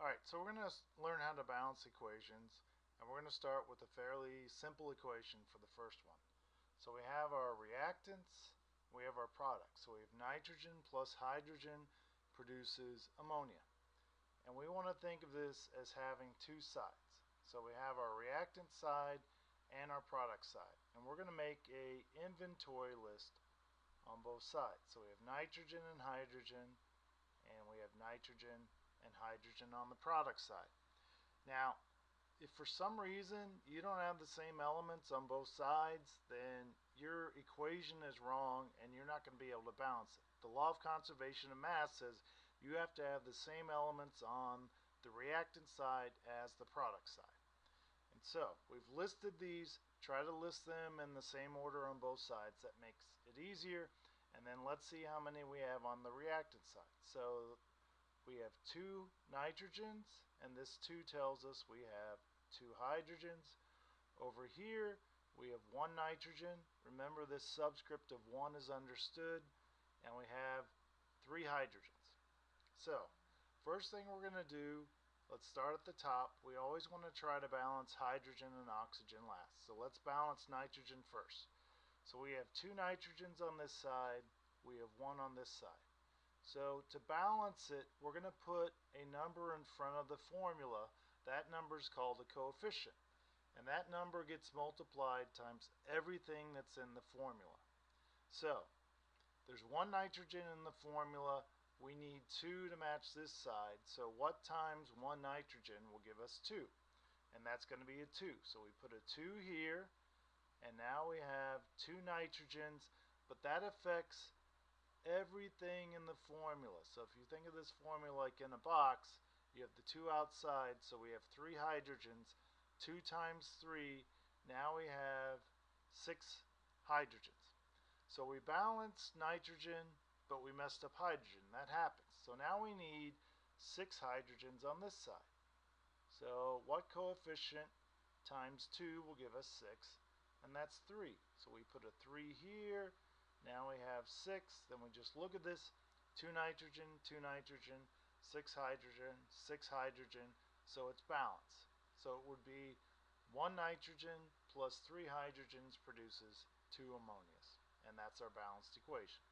Alright, so we're going to learn how to balance equations, and we're going to start with a fairly simple equation for the first one. So we have our reactants, we have our products. So we have nitrogen plus hydrogen produces ammonia. And we want to think of this as having two sides. So we have our reactant side and our product side. And we're going to make an inventory list on both sides. So we have nitrogen and hydrogen, and we have nitrogen and hydrogen on the product side. Now, if for some reason you don't have the same elements on both sides, then your equation is wrong and you're not going to be able to balance it. The law of conservation of mass says you have to have the same elements on the reactant side as the product side. And so we've listed these. Try to list them in the same order on both sides. That makes it easier. And then let's see how many we have on the reactant side. So we have two nitrogens, and this 2 tells us we have 2 hydrogens. Over here we have 1 nitrogen. Remember, this subscript of 1 is understood, and we have 3 hydrogens. So first thing we're going to do, let's start at the top. We always want to try to balance hydrogen and oxygen last. So let's balance nitrogen first. So we have 2 nitrogens on this side, we have 1 on this side. So to balance it, we're going to put a number in front of the formula. That number is called a coefficient. And that number gets multiplied times everything that's in the formula. So there's 1 nitrogen in the formula. We need 2 to match this side. So what times 1 nitrogen will give us 2? And that's going to be a 2. So we put a 2 here. And now we have 2 nitrogens. But that affects everything in the formula. So if you think of this formula like in a box, you have the 2 outside, so we have 3 hydrogens. 2 times 3, now we have 6 hydrogens. So we balanced nitrogen, but we messed up hydrogen. That happens. So now we need 6 hydrogens on this side. So what coefficient times 2 will give us 6? And that's 3. So we put a 3 here. Now we have 6. Then we just look at this. 2 nitrogen, 2 nitrogen, 6 hydrogen, 6 hydrogen. So it's balanced. So it would be 1 nitrogen plus 3 hydrogens produces 2 ammonias. And that's our balanced equation.